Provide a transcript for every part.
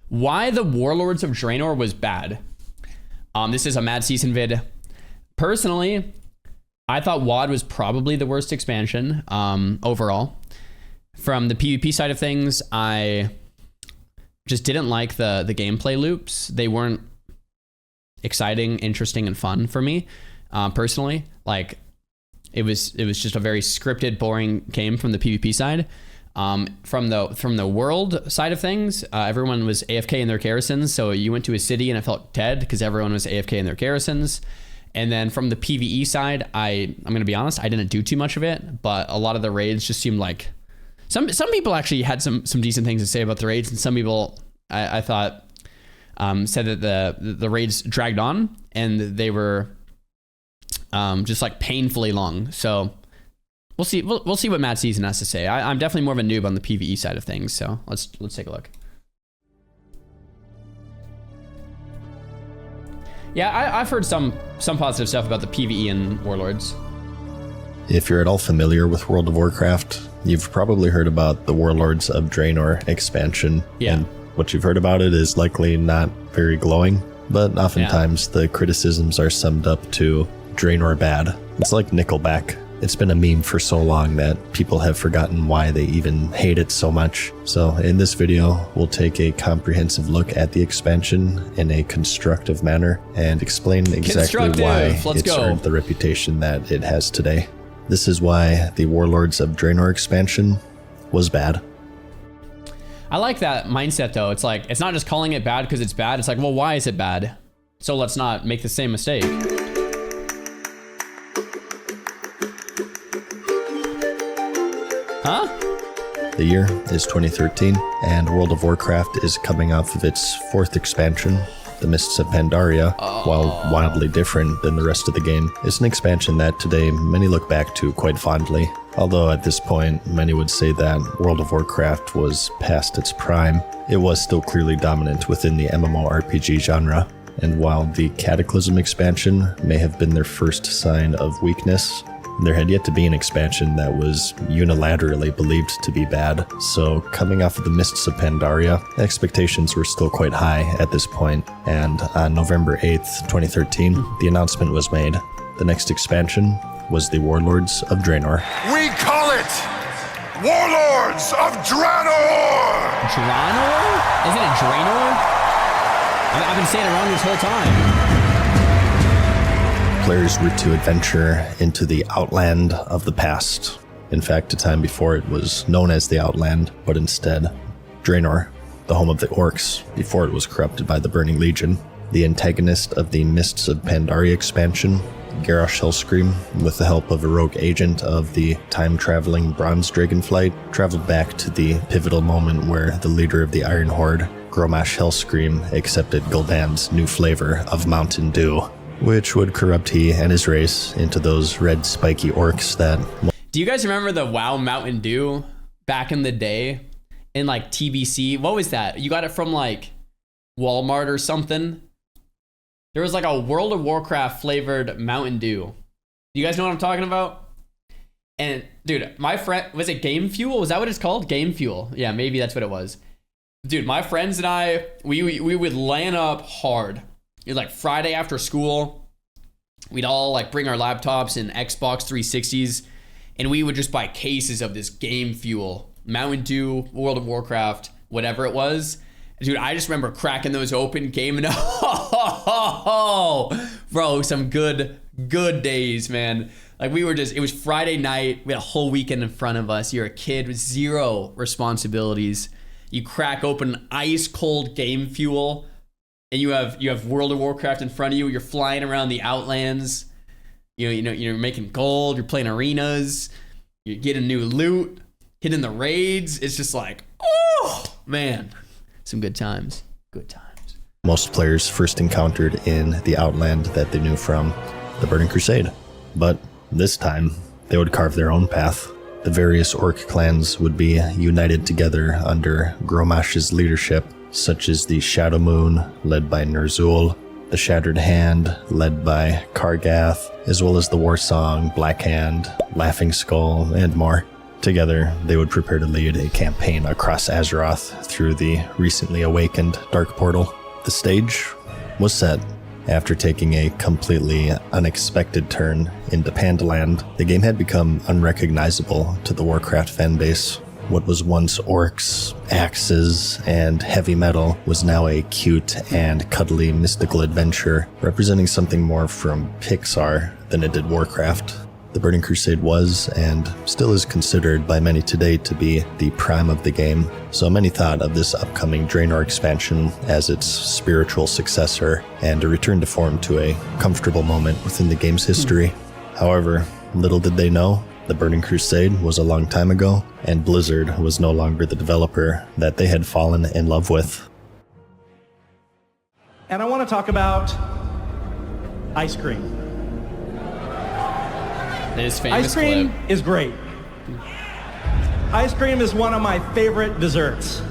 why the Warlords of Draenor was bad. This is a Mad Season vid. Personally, I thought WoD was probably the worst expansion overall. From the PvP side of things, I just didn't like the gameplay loops. They weren't exciting, interesting, and fun for me personally. Like it was just a very scripted, boring game from the PvP side. From the world side of things, everyone was AFK in their garrisons, so you went to a city and it felt dead because everyone was AFK in their garrisons. And then from the PvE side, I'm gonna be honest, I didn't do too much of it, but a lot of the raids just seemed like some people actually had some decent things to say about the raids, and some people I thought said that the raids dragged on and they were just like painfully long. So we'll see what Mad Season has to say. I'm definitely more of a noob on the PvE side of things, so let's take a look. Yeah, I've heard some positive stuff about the PvE in Warlords. If you're at all familiar with World of Warcraft, you've probably heard about the Warlords of Draenor expansion. Yeah. And what you've heard about it is likely not very glowing, but oftentimes the criticisms are summed up to Draenor bad. It's like Nickelback. It's been a meme for so long that people have forgotten why they even hate it so much. So in this video, we'll take a comprehensive look at the expansion in a constructive manner and explain exactly why it's earned the reputation that it has today. This is why the Warlords of Draenor expansion was bad. I like that mindset though. It's like, it's not just calling it bad because it's bad. It's like, well, why is it bad? So let's not make the same mistake. Huh? The year is 2013, and World of Warcraft is coming off of its fourth expansion. The Mists of Pandaria, while wildly different than the rest of the game, is an expansion that today many look back to quite fondly. Although at this point, many would say that World of Warcraft was past its prime, it was still clearly dominant within the MMORPG genre. And while the Cataclysm expansion may have been their first sign of weakness, there had yet to be an expansion that was unilaterally believed to be bad, so coming off of the Mists of Pandaria, expectations were still quite high at this point, and on November 8th, 2013, the announcement was made. The next expansion was the Warlords of Draenor. We call it Warlords of Draenor! Draenor? Isn't it Draenor? I've been saying it wrong this whole time. Players were to adventure into the Outland of the past. In fact, a time before it was known as the Outland, but instead Draenor, the home of the orcs, before it was corrupted by the Burning Legion. The antagonist of the Mists of Pandaria expansion, Garrosh Hellscream, with the help of a rogue agent of the time-traveling Bronze Dragonflight, traveled back to the pivotal moment where the leader of the Iron Horde, Grommash Hellscream, accepted Gul'dan's new flavor of Mountain Dew, which would corrupt he and his race into those red spiky orcs that... Do you guys remember the WoW Mountain Dew back in the day in like TBC? What was that? You got it from like Walmart or something? There was like a World of Warcraft flavored Mountain Dew. You guys know what I'm talking about? And dude, my friend, was it Game Fuel? Was that what it's called? Game Fuel. Yeah, maybe that's what it was. Dude, my friends and I, we would LAN up hard. It was like Friday after school. We'd all like bring our laptops and Xbox 360s, and we would just buy cases of this Game Fuel, Mountain Dew, World of Warcraft, whatever it was. Dude, I just remember cracking those open, gaming. Bro, some good days, man. Like it was Friday night. We had a whole weekend in front of us. You're a kid with zero responsibilities. You crack open ice cold Game Fuel, and you have World of Warcraft in front of you. You're flying around the Outlands. You're making gold. You're playing arenas. You're getting new loot, hitting the raids. It's just like, oh man, some good times. Good times. Most players first encountered in the Outland that they knew from the Burning Crusade, but this time they would carve their own path. The various orc clans would be united together under Grommash's leadership, such as the Shadow Moon, led by Ner'zhul, the Shattered Hand, led by Kargath, as well as the Warsong, Black Hand, Laughing Skull, and more. Together, they would prepare to lead a campaign across Azeroth through the recently awakened Dark Portal. The stage was set. After taking a completely unexpected turn into Pandaland, the game had become unrecognizable to the Warcraft fanbase. What was once orcs, axes, and heavy metal was now a cute and cuddly mystical adventure, representing something more from Pixar than it did Warcraft. The Burning Crusade was, and still is considered by many today to be the prime of the game, so many thought of this upcoming Draenor expansion as its spiritual successor, and a return to form to a comfortable moment within the game's history. However, little did they know, the Burning Crusade was a long time ago, and Blizzard was no longer the developer that they had fallen in love with. And I want to talk about ice cream. This famous Ice cream clip. is great. Ice cream is one of my favorite desserts.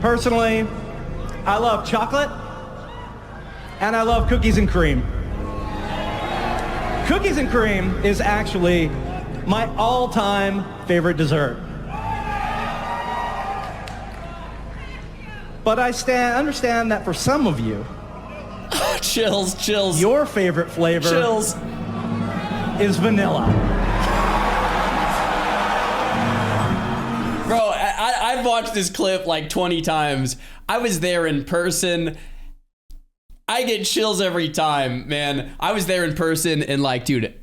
Personally, I love chocolate and I love cookies and cream. Cookies and cream is actually my all-time favorite dessert. But I understand that for some of you, Chills. your favorite flavor Chills. is vanilla. Bro, I've watched this clip like 20 times. I was there in person. I get chills every time, man. I was there in person and like, dude,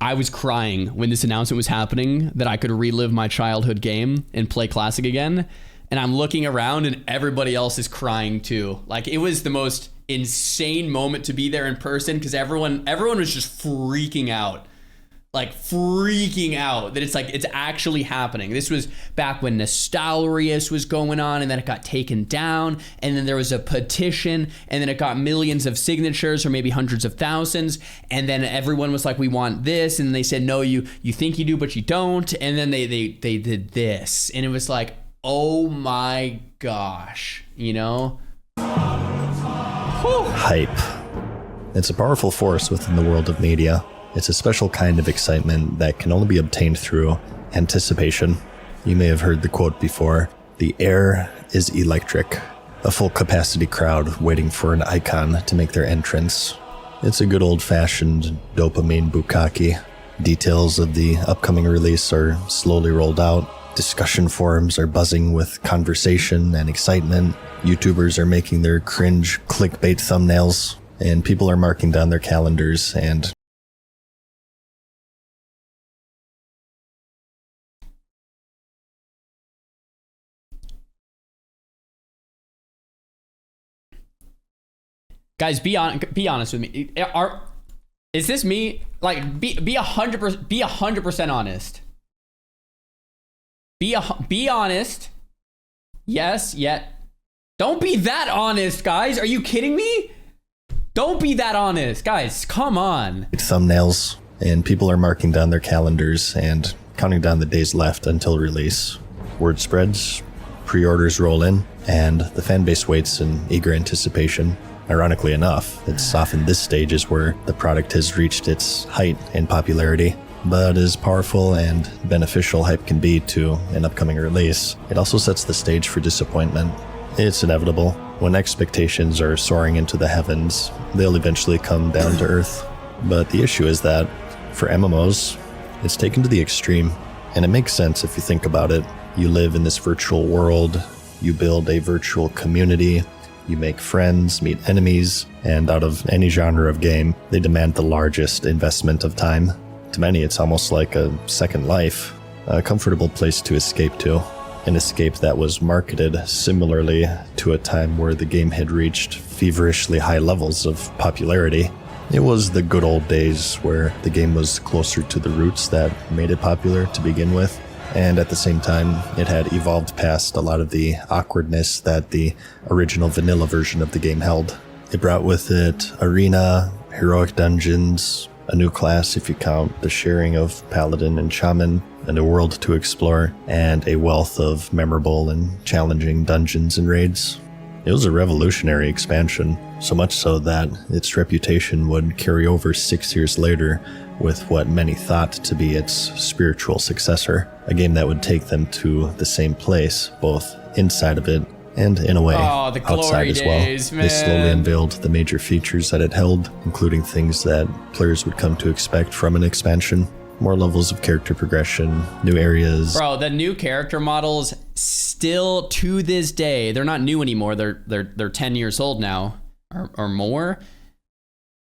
I was crying when this announcement was happening that I could relive my childhood game and play Classic again. And I'm looking around and everybody else is crying too. Like, it was the most insane moment to be there in person because everyone was just freaking out. Like, freaking out that it's actually happening. This was back when Nostalrius was going on, and then it got taken down, and then there was a petition, and then it got millions of signatures, or maybe hundreds of thousands, and then everyone was like, we want this, and they said, no, you think you do, but you don't, and then they did this, and it was like, oh my gosh, you know? Hype. It's a powerful force within the world of media. It's a special kind of excitement that can only be obtained through anticipation. You may have heard the quote before, "The air is electric." A full capacity crowd waiting for an icon to make their entrance. It's a good old-fashioned dopamine bukkake. Details of the upcoming release are slowly rolled out. Discussion forums are buzzing with conversation and excitement. YouTubers are making their cringe clickbait thumbnails, and people are marking down their calendars and Guys, be honest with me. Is this me? Like, be 100% honest. Be honest. Yes, yet. Don't be that honest, guys. Are you kidding me? Don't be that honest, guys. Come on. thumbnails, and people are marking down their calendars and counting down the days left until release. Word spreads, pre-orders roll in, and the fanbase waits in eager anticipation. Ironically enough, it's often this stage is where the product has reached its height in popularity. But as powerful and beneficial hype can be to an upcoming release, it also sets the stage for disappointment. It's inevitable. When expectations are soaring into the heavens, they'll eventually come down to earth. But the issue is that, for MMOs, it's taken to the extreme. And it makes sense if you think about it. You live in this virtual world, you build a virtual community, you make friends, meet enemies, and out of any genre of game, they demand the largest investment of time. To many, it's almost like a second life, a comfortable place to escape to. An escape that was marketed similarly to a time where the game had reached feverishly high levels of popularity. It was the good old days where the game was closer to the roots that made it popular to begin with. And at the same time, it had evolved past a lot of the awkwardness that the original vanilla version of the game held. It brought with it arena, heroic dungeons, a new class if you count the sharing of paladin and shaman, a new world to explore, and a wealth of memorable and challenging dungeons and raids. It was a revolutionary expansion, so much so that its reputation would carry over 6 years later with what many thought to be its spiritual successor, a game that would take them to the same place, both inside of it and, in a way, the outside as well. days, They slowly man. unveiled the major features that it held, including things that players would come to expect from an expansion. More levels of character progression, new areas. Bro, the new character models still to this day, they're not new anymore. They're 10 years old now or more.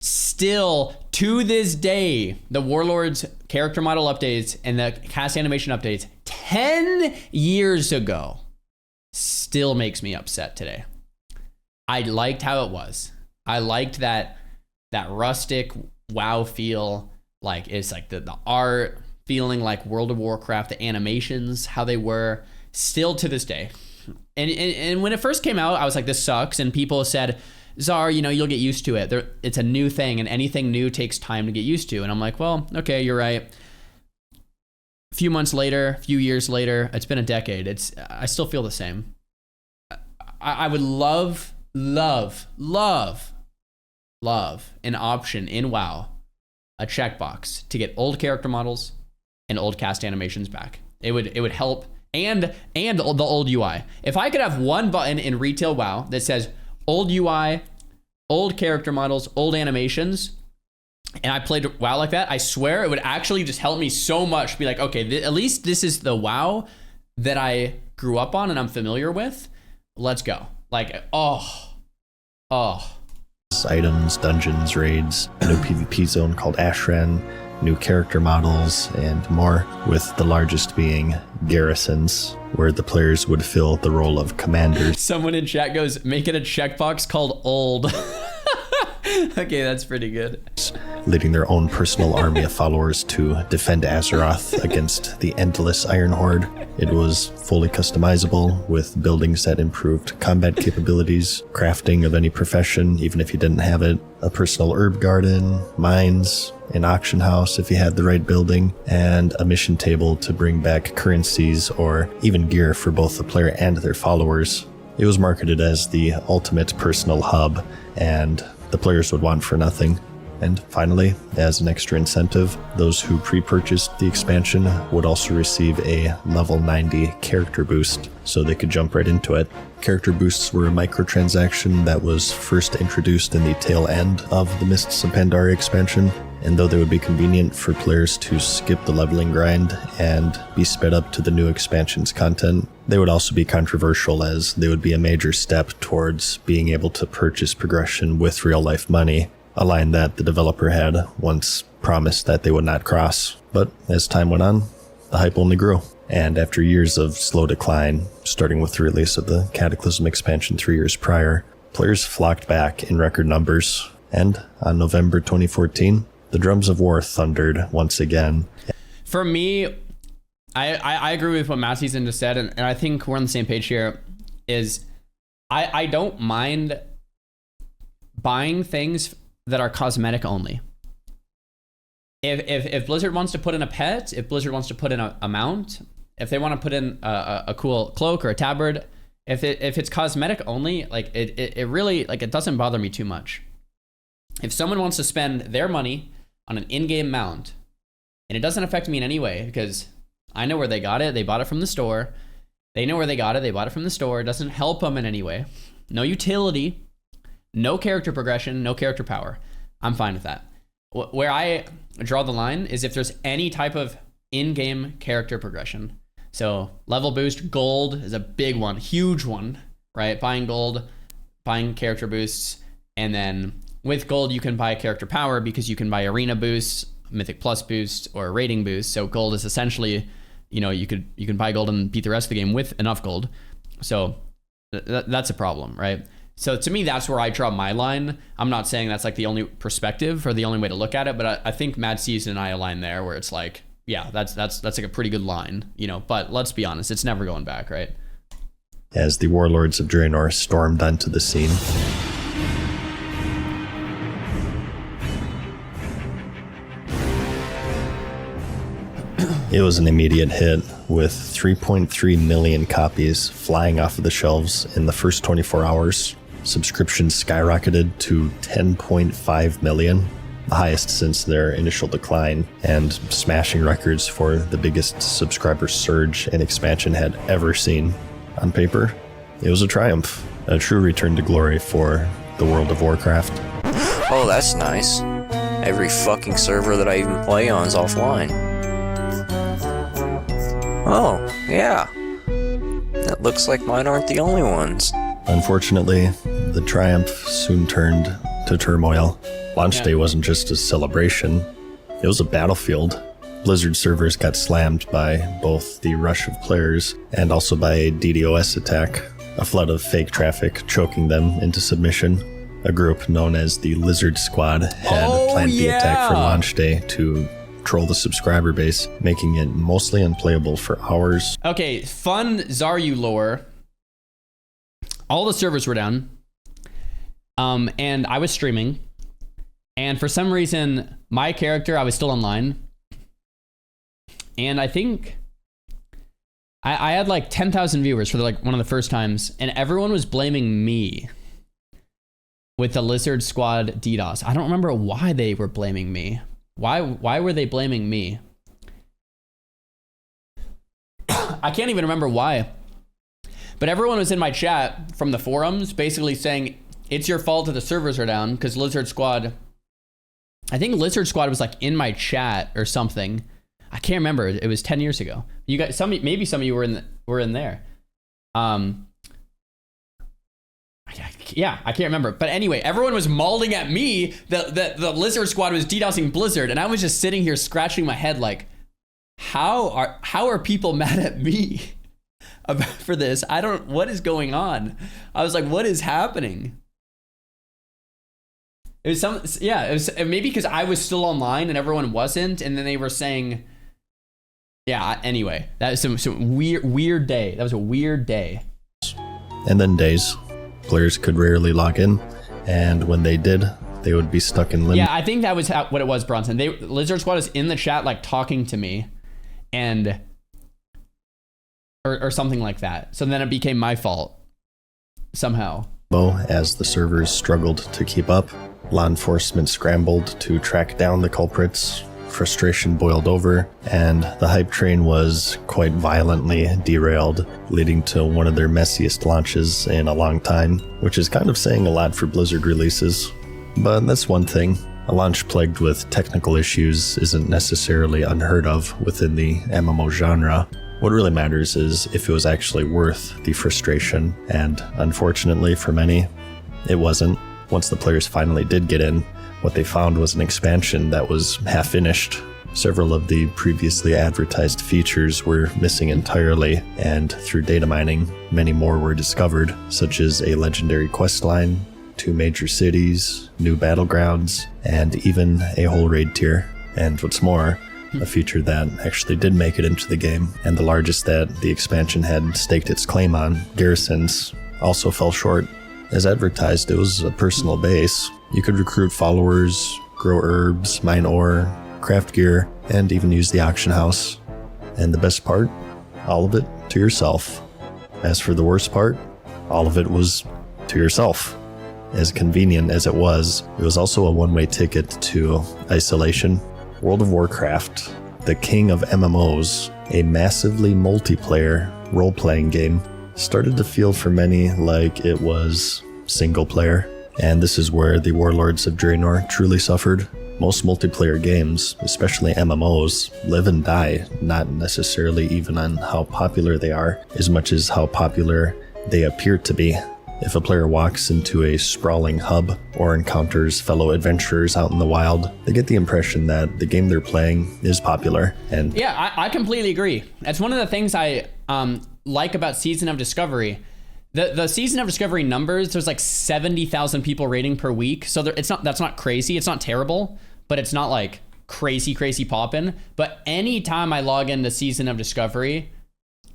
Still to this day, the Warlords character model updates and the cast animation updates 10 years ago still makes me upset today. I liked how it was. I liked that rustic WoW feel. Like it's like the art feeling like World of Warcraft, the animations, how they were, still to this day. And when it first came out, I was like, this sucks. And people said, Czar, you'll get used to it. It's a new thing, and anything new takes time to get used to. And I'm like, well, okay, you're right. A few months later, a few years later, it's been a decade. I still feel the same. I would love an option in WoW, a checkbox to get old character models and old cast animations back. It would help, and the old UI. If I could have one button in retail WoW that says old UI, old character models, old animations, and I played WoW like that, I swear it would actually just help me so much. Be like, okay, at least this is the WoW that I grew up on and I'm familiar with. Let's go. Like, oh. Items, dungeons, raids, a new PvP zone called Ashran, new character models, and more, with the largest being garrisons, where the players would fill the role of commanders. Someone in chat goes, make it a checkbox called old. Okay, that's pretty good. Leading their own personal army of followers to defend Azeroth against the endless Iron Horde. It was fully customizable, with buildings that improved combat capabilities, crafting of any profession, even if you didn't have it, a personal herb garden, mines, an auction house if you had the right building, and a mission table to bring back currencies or even gear for both the player and their followers. It was marketed as the ultimate personal hub, and the players would want for nothing. And finally, as an extra incentive, those who pre-purchased the expansion would also receive a level 90 character boost, so they could jump right into it. Character boosts were a microtransaction that was first introduced in the tail end of the Mists of Pandaria expansion, and though they would be convenient for players to skip the leveling grind and be sped up to the new expansion's content, they would also be controversial, as they would be a major step towards being able to purchase progression with real-life money, a line that the developer had once promised that they would not cross. But as time went on, the hype only grew. And after years of slow decline, starting with the release of the Cataclysm expansion 3 years prior, players flocked back in record numbers. And on November 2014, the drums of war thundered once again. For me, I agree with what Matt Season just said, and I think we're on the same page here, is I don't mind buying things that are cosmetic only. If Blizzard wants to put in a pet, if Blizzard wants to put in a mount, if they want to put in a cool cloak or a tabard, if it's cosmetic only, like it really, like, it doesn't bother me too much. If someone wants to spend their money on an in-game mount, and it doesn't affect me in any way, because I know where they got it, they bought it from the store. They know where they got it, they bought it from the store. It doesn't help them in any way. No utility, no character progression, no character power. I'm fine with that. Where I draw the line is if there's any type of in-game character progression. So level boost, gold is a big one, huge one, right? Buying gold, buying character boosts, and then with gold you can buy character power because you can buy arena boosts, mythic plus boost, or rating boost. So gold is essentially, you can buy gold and beat the rest of the game with enough gold. So that's a problem, right? So to me, that's where I draw my line. I'm not saying that's like the only perspective or the only way to look at it, but I think Mad Season and I align there, where it's like, yeah, that's like a pretty good line, but let's be honest, it's never going back, right? As the Warlords of Draenor stormed onto the scene, it was an immediate hit, with 3.3 million copies flying off of the shelves in the first 24 hours. Subscriptions skyrocketed to 10.5 million, the highest since their initial decline, and smashing records for the biggest subscriber surge an expansion had ever seen. On paper, it was a triumph, a true return to glory for the World of Warcraft. Oh, that's nice. Every fucking server that I even play on is offline. Oh, yeah. It looks like mine aren't the only ones. Unfortunately, the triumph soon turned to turmoil. Launch day wasn't just a celebration, it was a battlefield. Blizzard servers got slammed by both the rush of players and also by a DDoS attack, a flood of fake traffic choking them into submission. A group known as the Lizard Squad had planned the attack for launch day to troll the subscriber base, making it mostly unplayable for hours. Okay, fun Xaryu lore. All the servers were down, and I was streaming, and for some reason, my character, I was still online, and I think I had like 10,000 viewers for like one of the first times, and everyone was blaming me with the Lizard Squad DDoS. I don't remember why they were blaming me. Why were they blaming me? I can't even remember why. But everyone was in my chat from the forums basically saying, it's your fault that the servers are down because Lizard Squad, I think Lizard Squad was like in my chat or something. I can't remember. It was 10 years ago. You guys, maybe some of you were in there. Yeah, I can't remember. But anyway, everyone was mauling at me that the Lizard Squad was DDoSing Blizzard, and I was just sitting here scratching my head like, how are people mad at me for this? What is going on? I was like, what is happening? It was maybe because I was still online and everyone wasn't, and then they were saying, yeah, anyway, that was some weird day. That was a weird day. And then days. Players could rarely log in, and when they did, they would be stuck in limbo. Yeah, I think that was what it was, Bronson. Lizard Squad was in the chat, like talking to me, and or something like that. So then it became my fault somehow. As the servers struggled to keep up, law enforcement scrambled to track down the culprits. Frustration boiled over, and the hype train was quite violently derailed, leading to one of their messiest launches in a long time, which is kind of saying a lot for Blizzard releases. But that's one thing. A launch plagued with technical issues isn't necessarily unheard of within the MMO genre. What really matters is if it was actually worth the frustration, and unfortunately for many, it wasn't. Once the players finally did get in, what they found was an expansion that was half finished. Several of the previously advertised features were missing entirely, and through data mining, many more were discovered, such as a legendary questline, 2 major cities, new battlegrounds, and even a whole raid tier. And what's more, a feature that actually did make it into the game, and the largest that the expansion had staked its claim on, garrisons, also fell short. As advertised, it was a personal base. You could recruit followers, grow herbs, mine ore, craft gear, and even use the auction house. And the best part? All of it to yourself. As for the worst part, all of it was to yourself. As convenient as it was also a one-way ticket to isolation. World of Warcraft, the king of MMOs, a massively multiplayer role-playing game, started to feel for many like it was single player. And this is where the Warlords of Draenor truly suffered. Most multiplayer games, especially MMOs, live and die, not necessarily even on how popular they are, as much as how popular they appear to be. If a player walks into a sprawling hub or encounters fellow adventurers out in the wild, they get the impression that the game they're playing is popular. And yeah, I completely agree. That's one of the things I like about Season of Discovery. The Season of Discovery numbers, there's like 70,000 people rating per week. So that's not crazy. It's not terrible, but it's not like crazy popping. But anytime I log into Season of Discovery,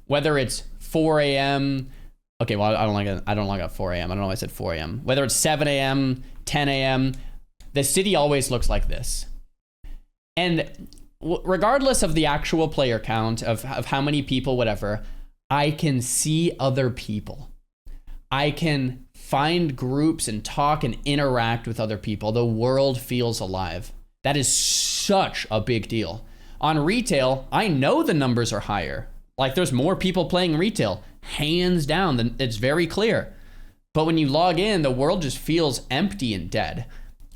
whether it's 4 a.m., okay, well, I don't log at 4 a.m. I don't know why I said 4 a.m. Whether it's 7 a.m., 10 a.m., the city always looks like this. And regardless of the actual player count, of how many people, whatever, I can see other people. I can find groups and talk and interact with other people. The world feels alive. That is such a big deal. On retail, I know the numbers are higher. Like there's more people playing retail, hands down. It's very clear. But when you log in, the world just feels empty and dead.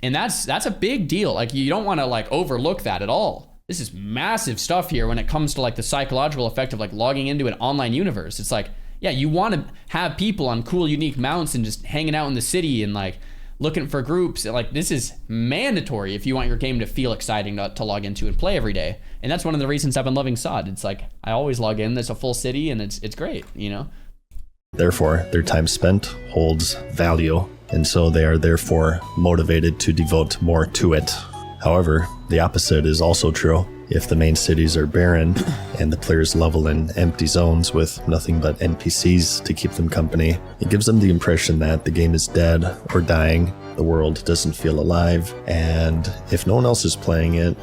And that's a big deal. Like you don't want to like overlook that at all. This is massive stuff here when it comes to like the psychological effect of like logging into an online universe. It's like, yeah, you want to have people on cool, unique mounts and just hanging out in the city and like looking for groups. Like this is mandatory if you want your game to feel exciting to log into and play every day. And that's one of the reasons I've been loving SOD. It's like I always log in. There's a full city and it's great, you know? Therefore, their time spent holds value, and so they are therefore motivated to devote more to it. However, the opposite is also true. If the main cities are barren and the players level in empty zones with nothing but NPCs to keep them company, it gives them the impression that the game is dead or dying, the world doesn't feel alive, and if no one else is playing it,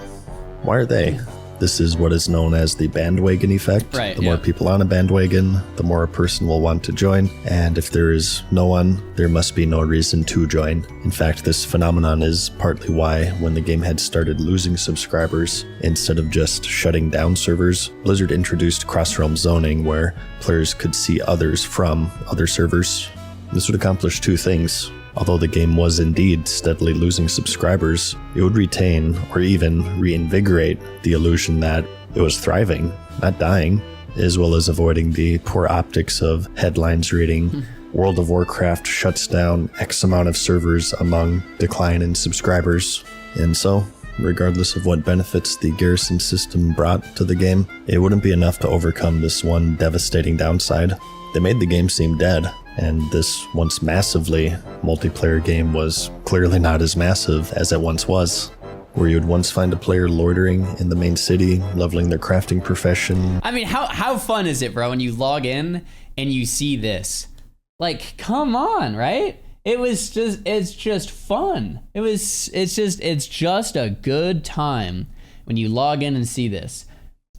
why are they? This is what is known as the bandwagon effect. Right, the more people on a bandwagon, the more a person will want to join. And if there is no one, there must be no reason to join. In fact, this phenomenon is partly why, when the game had started losing subscribers, instead of just shutting down servers, Blizzard introduced cross-realm zoning where players could see others from other servers. This would accomplish two things. Although the game was indeed steadily losing subscribers, it would retain or even reinvigorate the illusion that it was thriving, not dying, as well as avoiding the poor optics of headlines reading, World of Warcraft shuts down X amount of servers among decline in subscribers. And so, regardless of what benefits the garrison system brought to the game, it wouldn't be enough to overcome this one devastating downside. They made the game seem dead, and this once massively multiplayer game was clearly not as massive as it once was, where you'd once find a player loitering in the main city, leveling their crafting profession. I mean, how fun is it, bro, when you log in and you see this? Like, come on, right? It's just fun. It's just a good time when you log in and see this.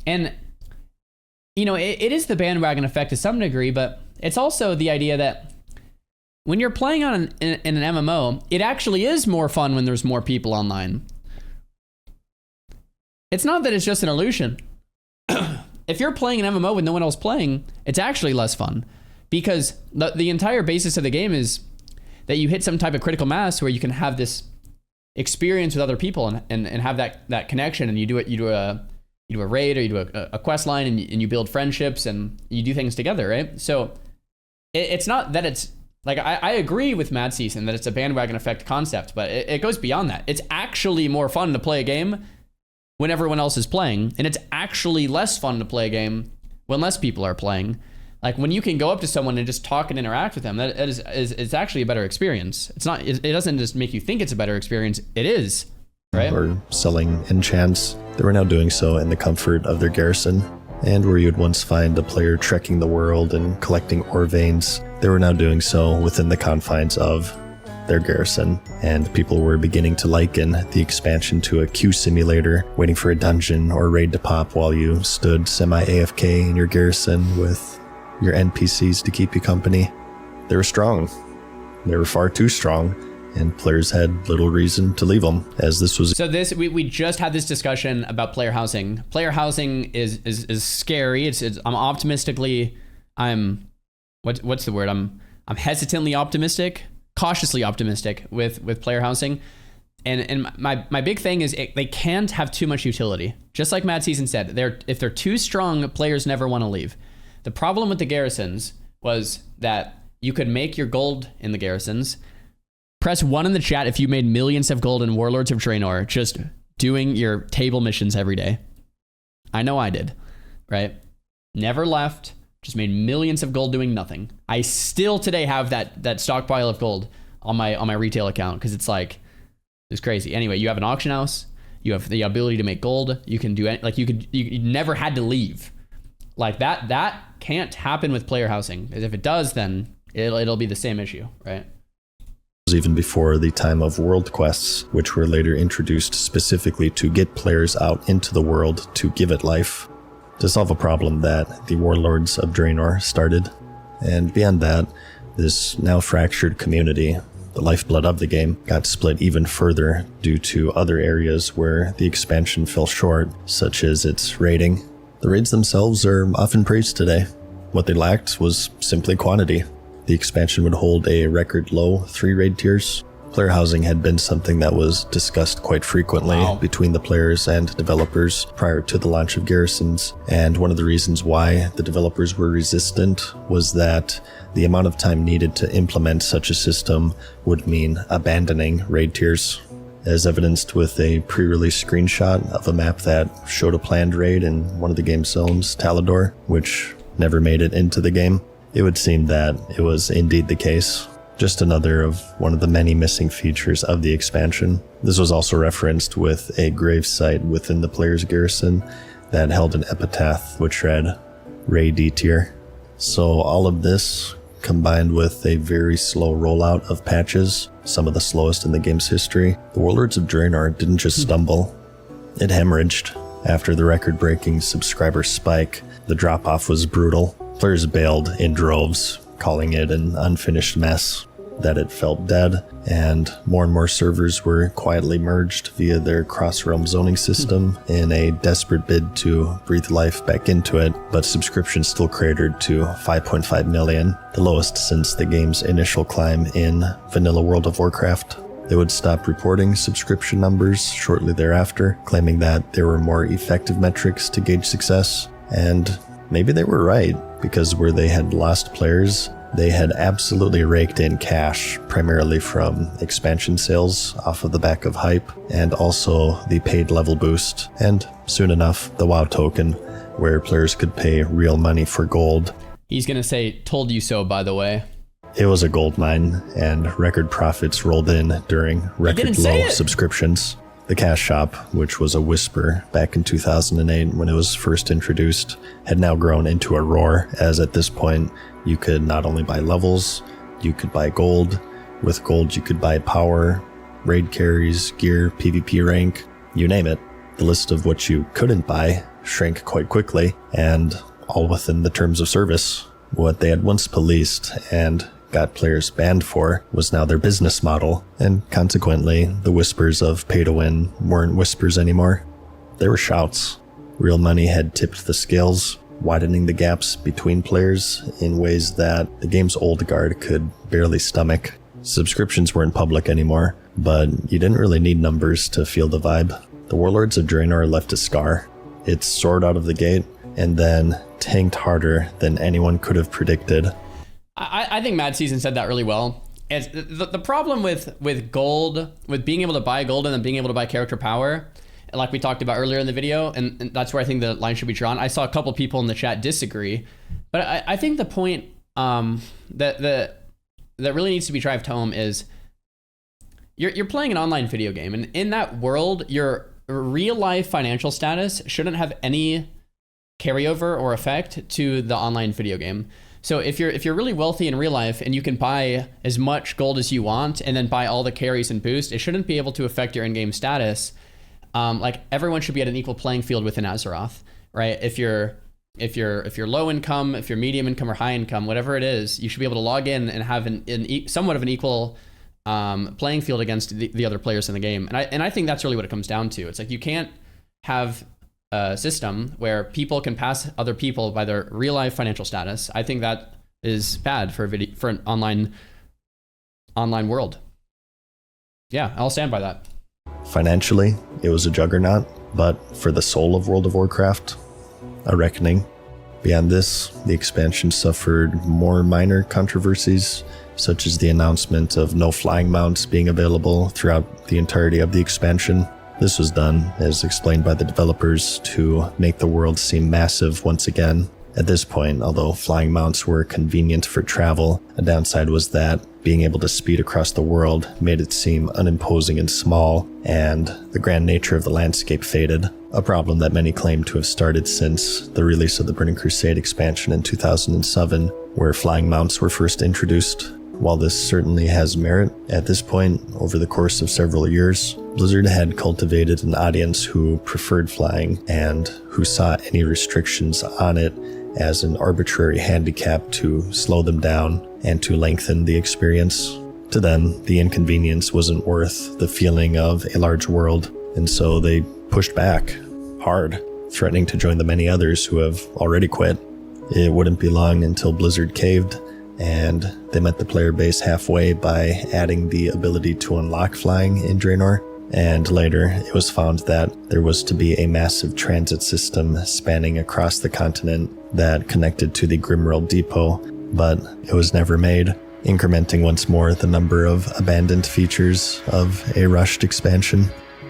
And you know, it is the bandwagon effect to some degree, but it's also the idea that when you're playing on in an MMO, it actually is more fun when there's more people online. It's not that it's just an illusion. If you're playing an MMO with no one else playing, it's actually less fun because the entire basis of the game is that you hit some type of critical mass where you can have this experience with other people and have that connection, and you do a raid or you do a quest line and you build friendships and you do things together, right? So it's not that it's like, I agree with Mad Season that it's a bandwagon effect concept, but it goes beyond that. It's actually more fun to play a game when everyone else is playing, and it's actually less fun to play a game when less people are playing. Like when you can go up to someone and just talk and interact with them, that is actually a better experience. It doesn't just make you think it's a better experience, it is. Right? Or selling enchants. They were now doing so in the comfort of their garrison. And where you'd once find a player trekking the world and collecting ore veins, they were now doing so within the confines of their garrison. And people were beginning to liken the expansion to a queue simulator, waiting for a dungeon or raid to pop while you stood semi-AFK in your garrison with your NPCs to keep you company. They were strong. They were far too strong. And players had little reason to leave them, as this was. So we just had this discussion about player housing. Player housing is scary. I'm what's the word? I'm hesitantly optimistic, cautiously optimistic with player housing. And my big thing is they can't have too much utility. Just like Mad Season said, if they're too strong, players never want to leave. The problem with the garrisons was that you could make your gold in the garrisons. Press 1 in the chat if you made millions of gold in Warlords of Draenor just doing your table missions every day. I know I did, right? Never left, just made millions of gold doing nothing. I still today have that stockpile of gold on my retail account because it's crazy. Anyway, you have an auction house, you have the ability to make gold, you can do it, like you never had to leave. Like that can't happen with player housing. If it does, then it'll be the same issue, right? Even before the time of world quests, which were later introduced specifically to get players out into the world to give it life, to solve a problem that the Warlords of Draenor started. And beyond that, this now fractured community the lifeblood of the game, got split even further due to other areas where the expansion fell short, such as its raiding. The raids themselves are often praised today. What they lacked was simply quantity. The expansion would hold a record low 3 raid tiers. Player housing had been something that was discussed quite frequently between the players and developers prior to the launch of garrisons, and one of the reasons why the developers were resistant was that the amount of time needed to implement such a system would mean abandoning raid tiers, as evidenced with a pre-release screenshot of a map that showed a planned raid in one of the game's zones, Talador, which never made it into the game. It would seem that it was indeed the case. Just another of one of the many missing features of the expansion. This was also referenced with a grave site within the player's garrison that held an epitaph which read, Ray D tier. So all of this, combined with a very slow rollout of patches, some of the slowest in the game's history, the Warlords of Draenor didn't just stumble, it hemorrhaged. After the record-breaking subscriber spike, the drop-off was brutal. Players bailed in droves, calling it an unfinished mess, that it felt dead, and more servers were quietly merged via their cross-realm zoning system in a desperate bid to breathe life back into it, but subscriptions still cratered to 5.5 million, the lowest since the game's initial climb in vanilla World of Warcraft. They would stop reporting subscription numbers shortly thereafter, claiming that there were more effective metrics to gauge success, and maybe they were right, because where they had lost players, they had absolutely raked in cash, primarily from expansion sales off of the back of hype, and also the paid level boost, and soon enough, the WoW token, where players could pay real money for gold. He's gonna say, told you so, by the way. It was a gold mine, and record profits rolled in during record low subscriptions. The cash shop, which was a whisper back in 2008 when it was first introduced, had now grown into a roar, as at this point, you could not only buy levels, you could buy gold. With gold, you could buy power, raid carries, gear, PvP rank, you name it. The list of what you couldn't buy shrank quite quickly, and all within the terms of service. What they had once policed and got players banned for was now their business model, and consequently, the whispers of pay to win weren't whispers anymore. They were shouts. Real money had tipped the scales, widening the gaps between players in ways that the game's old guard could barely stomach. Subscriptions weren't public anymore, but you didn't really need numbers to feel the vibe. The Warlords of Draenor left a scar. It soared out of the gate, and then tanked harder than anyone could have predicted. I think Mad Season said that really well. It's the problem with gold, with being able to buy gold and then being able to buy character power, like we talked about earlier in the video, and that's where I think the line should be drawn. I saw a couple people in the chat disagree, but I think the point that really needs to be driven home is you're playing an online video game, and in that world, your real life financial status shouldn't have any carryover or effect to the online video game. So if you're really wealthy in real life and you can buy as much gold as you want and then buy all the carries and boost, it shouldn't be able to affect your in-game status. Like everyone should be at an equal playing field within Azeroth, right? If you're low income, if you're medium income or high income, whatever it is, you should be able to log in and have somewhat of an equal playing field against the other players in the game. And I think that's really what it comes down to. It's like you can't have a system where people can pass other people by their real life financial status. I think that is bad for an online world. Yeah, I'll stand by that. Financially, it was a juggernaut, but for the soul of World of Warcraft, a reckoning. Beyond this, the expansion suffered more minor controversies, such as the announcement of no flying mounts being available throughout the entirety of the expansion. This was done, as explained by the developers, to make the world seem massive once again. At this point, although flying mounts were convenient for travel, a downside was that being able to speed across the world made it seem unimposing and small, and the grand nature of the landscape faded, a problem that many claim to have started since the release of the Burning Crusade expansion in 2007, where flying mounts were first introduced. While this certainly has merit, at this point, over the course of several years, Blizzard had cultivated an audience who preferred flying and who saw any restrictions on it as an arbitrary handicap to slow them down and to lengthen the experience. To them, the inconvenience wasn't worth the feeling of a large world, and so they pushed back hard, threatening to join the many others who have already quit. It wouldn't be long until Blizzard caved, and they met the player base halfway by adding the ability to unlock flying in Draenor. And later, it was found that there was to be a massive transit system spanning across the continent that connected to the Grimworld Depot, but it was never made, incrementing once more the number of abandoned features of a rushed expansion.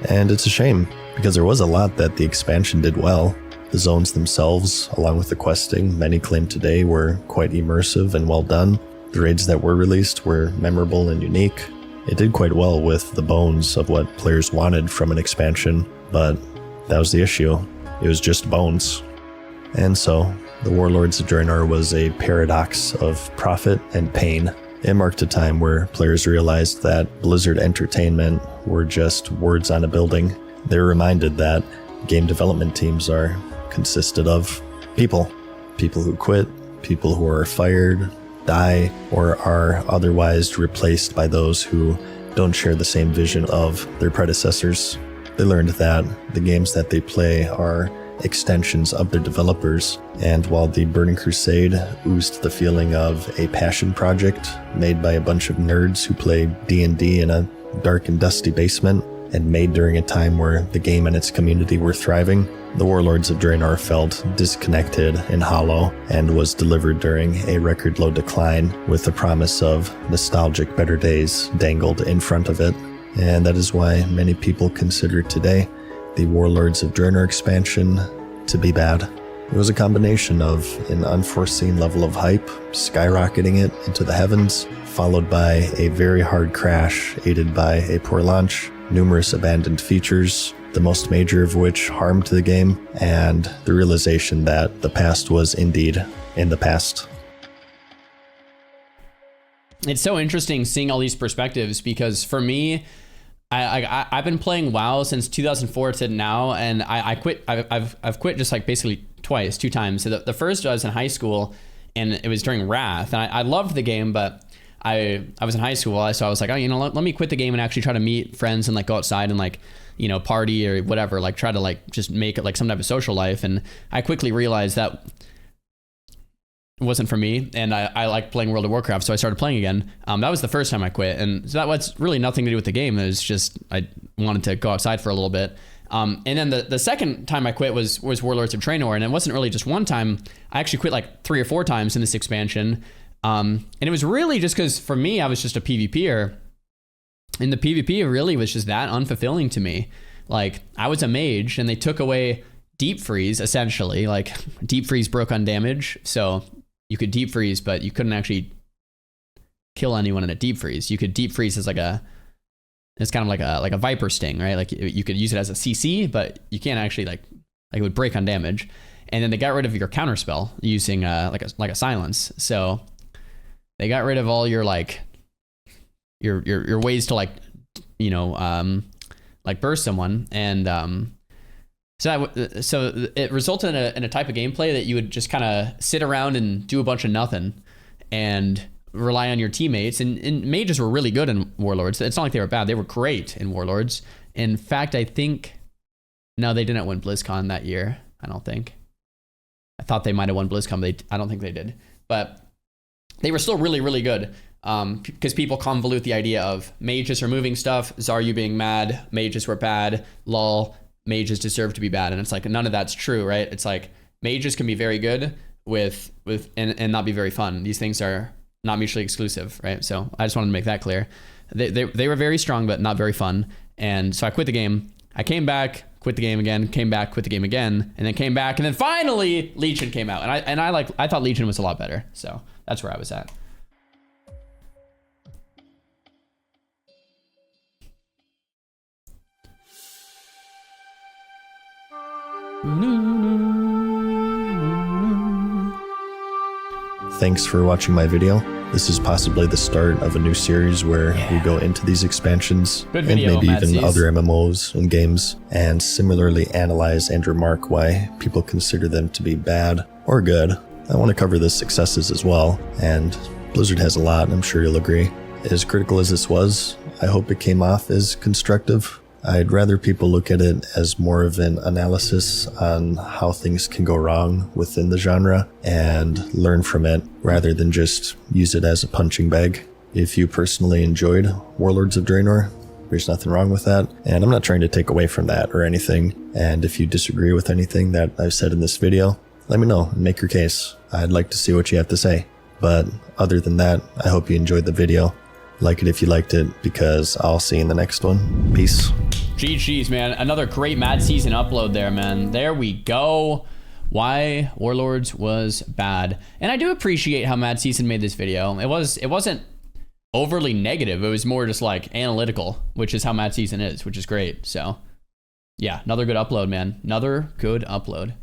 And it's a shame, because there was a lot that the expansion did well. The zones themselves, along with the questing, many claim today were quite immersive and well done. The raids that were released were memorable and unique. It did quite well with the bones of what players wanted from an expansion, but that was the issue. It was just bones. And so, the Warlords of Draenor was a paradox of profit and pain. It marked a time where players realized that Blizzard Entertainment were just words on a building. They were reminded that game development teams are consisted of people. People who quit, people who are fired, die, or are otherwise replaced by those who don't share the same vision of their predecessors. They learned that the games that they play are extensions of their developers, and while the Burning Crusade oozed the feeling of a passion project made by a bunch of nerds who play D&D in a dark and dusty basement, and made during a time where the game and its community were thriving, the Warlords of Draenor felt disconnected and hollow, and was delivered during a record-low decline with the promise of nostalgic better days dangled in front of it. And that is why many people consider today the Warlords of Draenor expansion to be bad. It was a combination of an unforeseen level of hype, skyrocketing it into the heavens, followed by a very hard crash aided by a poor launch, numerous abandoned features, the most major of which harmed the game, and the realization that the past was indeed in the past. It's so interesting seeing all these perspectives, because for me, I've been playing WoW since 2004 to now, and I quit. I've quit just like basically two times. So the first was in high school, and it was during Wrath, and I loved the game, but I was in high school, so I was like, oh, let me quit the game and actually try to meet friends and like go outside and like, party or whatever, like try to like just make it like some type of social life. And I quickly realized that it wasn't for me, and I like playing World of Warcraft, so I started playing again. That was the first time I quit, and so that was really nothing to do with the game. It was just I wanted to go outside for a little bit. And then the second time I quit was Warlords of Draenor, and it wasn't really just one time. I actually quit like 3 or 4 times in this expansion. And it was really just because for me, I was just a PvPer, and the PvP really was just that unfulfilling to me. Like, I was a mage, and they took away deep freeze, essentially. Like, deep freeze broke on damage, so you could deep freeze, but you couldn't actually kill anyone in a deep freeze. You could deep freeze as it's kind of like a viper sting, right? Like, you could use it as a CC, but you can't actually like it would break on damage. And then they got rid of your counterspell using like a silence. So they got rid of all your like your ways to like like burst someone, and so it resulted in a type of gameplay that you would just kind of sit around and do a bunch of nothing and rely on your teammates. And mages were really good in Warlords. It's not like they were bad; they were great in Warlords. In fact, I think no, they didn't win BlizzCon that year. I don't think. I thought they might have won BlizzCon, but I don't think they did. But they were still really, really good, because people convolute the idea of mages removing stuff, Xaryu being mad, mages were bad, lol, mages deserve to be bad. And it's like, none of that's true, right? It's like, mages can be very good and not be very fun. These things are not mutually exclusive, right? So I just wanted to make that clear. They were very strong, but not very fun. And so I quit the game. I came back, quit the game again, came back, quit the game again, and then came back, and then finally Legion came out. And I thought Legion was a lot better. So that's where I was at. Thanks for watching my video. This is possibly the start of a new series where we go into these expansions and maybe even other MMOs and games, and similarly analyze and remark why people consider them to be bad or good. I want to cover the successes as well, and Blizzard has a lot, I'm sure you'll agree. As critical as this was, I hope it came off as constructive. I'd rather people look at it as more of an analysis on how things can go wrong within the genre and learn from it, rather than just use it as a punching bag. If you personally enjoyed Warlords of Draenor, there's nothing wrong with that, and I'm not trying to take away from that or anything. And if you disagree with anything that I've said in this video, let me know and make your case. I'd like to see what you have to say. But other than that, I hope you enjoyed the video. Like it if you liked it, because I'll see you in the next one. Peace. GG's, man. Another great Mad Season upload there, man. There we go. Why Warlords was bad. And I do appreciate how Mad Season made this video. It wasn't overly negative. It was more just like analytical, which is how Mad Season is, which is great. So yeah, another good upload, man. Another good upload.